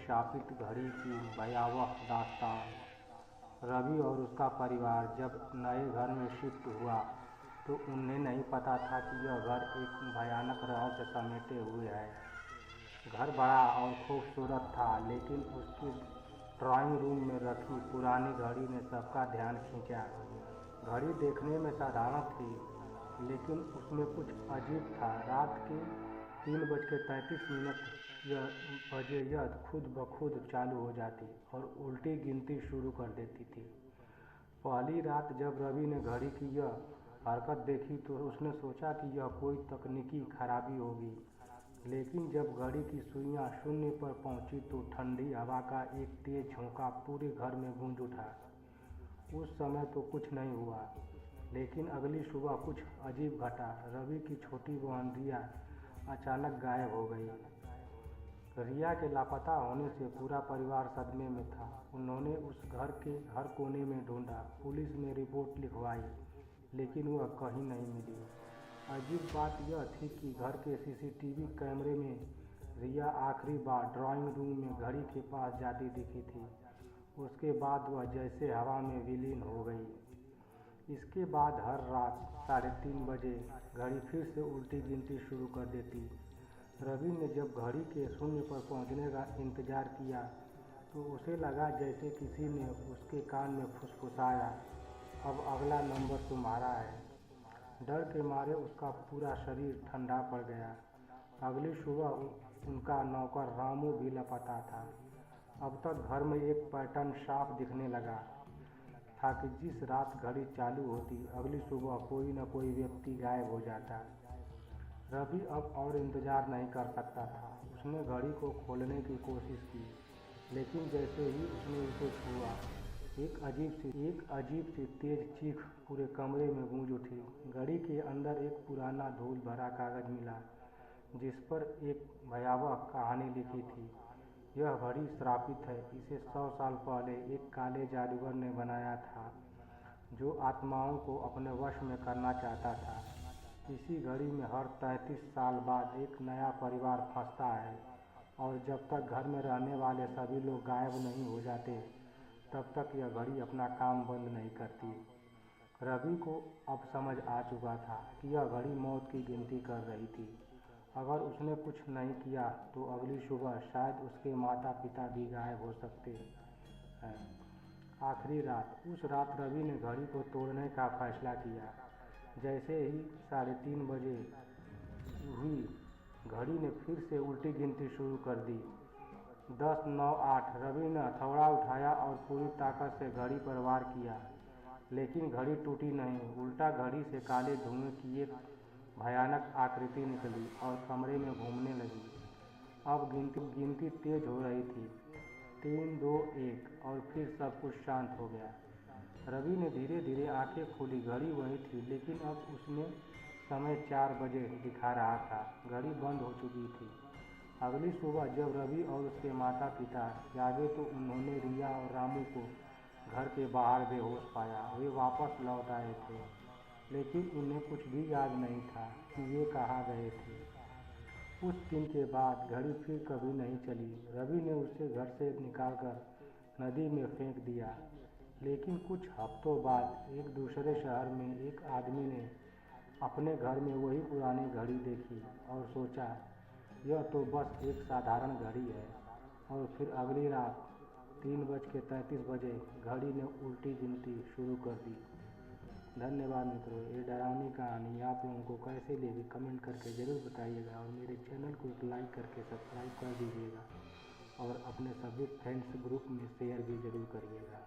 शापित घड़ी की भयावह दास्तान। रवि और उसका परिवार जब नए घर में शिफ्ट हुआ तो उन्हें नहीं पता था कि यह घर एक भयानक रहस्य समेटे हुए है। घर बड़ा और खूबसूरत था, लेकिन उसकी ड्राइंग रूम में रखी पुरानी घड़ी ने सबका ध्यान खींचा। घड़ी देखने में साधारण थी, लेकिन उसमें कुछ अजीब था। रात के 3:33 बजे यह खुद ब खुद चालू हो जाती और उल्टी गिनती शुरू कर देती थी। पहली रात जब रवि ने घड़ी की यह हरकत देखी तो उसने सोचा कि यह कोई तकनीकी खराबी होगी, लेकिन जब घड़ी की सुइयां शून्य पर पहुंची तो ठंडी हवा का एक तेज झोंका पूरे घर में गूंज उठा। उस समय तो कुछ नहीं हुआ, लेकिन अगली सुबह कुछ अजीब घटा। रवि की छोटी बहन रिया अचानक गायब हो गई। रिया के लापता होने से पूरा परिवार सदमे में था। उन्होंने उस घर के हर कोने में ढूंढा, पुलिस में रिपोर्ट लिखवाई, लेकिन वह कहीं नहीं मिली। अजीब बात यह थी कि घर के सीसीटीवी कैमरे में रिया आखिरी बार ड्राइंग रूम में घड़ी के पास जाती दिखी थी। उसके बाद वह जैसे हवा में विलीन हो गई। इसके बाद हर रात 3:30 बजे घड़ी फिर से उल्टी गिनती शुरू कर देती। रवि ने जब घड़ी के शून्य पर पहुंचने का इंतजार किया तो उसे लगा जैसे किसी ने उसके कान में फुसफुसाया, अब अगला नंबर तुम्हारा है। डर के मारे उसका पूरा शरीर ठंडा पड़ गया। अगली सुबह उनका नौकर रामू भी लापता था। अब तक घर में एक पैटर्न साफ दिखने लगा था कि जिस रात घड़ी चालू होती, अगली सुबह कोई न कोई व्यक्ति गायब हो जाता। रवि अब और इंतजार नहीं कर सकता था। उसने घड़ी को खोलने की कोशिश की, लेकिन जैसे ही उसने उसे छुआ, एक अजीब सी तेज चीख पूरे कमरे में गूंज उठी। घड़ी के अंदर एक पुराना धूल भरा कागज मिला, जिस पर एक भयावह कहानी लिखी थी। यह घड़ी श्रापित है। इसे 100 साल पहले एक काले जादूगर ने बनाया था, जो आत्माओं को अपने वश में करना चाहता था। इसी घड़ी में हर 33 साल बाद एक नया परिवार फंसता है, और जब तक घर में रहने वाले सभी लोग गायब नहीं हो जाते, तब तक यह घड़ी अपना काम बंद नहीं करती। रवि को अब समझ आ चुका था कि यह घड़ी मौत की गिनती कर रही थी। अगर उसने कुछ नहीं किया तो अगली सुबह शायद उसके माता पिता भी गायब हो सकते हैं। आखिरी रात। उस रात रवि ने घड़ी को तोड़ने का फैसला किया। जैसे ही 3:30 बजे हुई, घड़ी ने फिर से उल्टी गिनती शुरू कर दी। 10, 9, 8। रवि ने हथौड़ा उठाया और पूरी ताकत से घड़ी पर वार किया, लेकिन घड़ी टूटी नहीं। उल्टा घड़ी से काले धुएं की एक भयानक आकृति निकली और कमरे में घूमने लगी। अब गिनती तेज हो रही थी। 3, 2, 1 और फिर सब कुछ शांत हो गया। रवि ने धीरे धीरे आंखें खोली। घड़ी वही थी, लेकिन अब उसमें समय 4 बजे दिखा रहा था। घड़ी बंद हो चुकी थी। अगली सुबह जब रवि और उसके माता पिता जागे तो उन्होंने रिया और रामू को घर के बाहर बेहोश पाया। वे वापस लौट आए थे, लेकिन उन्हें कुछ भी याद नहीं था कि वे कहाँ गए थे। उस दिन के बाद घड़ी फिर कभी नहीं चली। रवि ने उसे घर से निकालकर नदी में फेंक दिया, लेकिन कुछ हफ्तों बाद एक दूसरे शहर में एक आदमी ने अपने घर में वही पुरानी घड़ी देखी और सोचा, यह तो बस एक साधारण घड़ी है। और फिर अगली रात 3:33 बजे घड़ी ने उल्टी गिनती शुरू कर दी। धन्यवाद मित्रों। ये डरावनी कहानी आप लोगों को कैसे लगी कमेंट करके ज़रूर बताइएगा, और मेरे चैनल को एक लाइक करके सब्सक्राइब कर दीजिएगा, और अपने सभी फ्रेंड्स ग्रुप में शेयर भी ज़रूर करिएगा।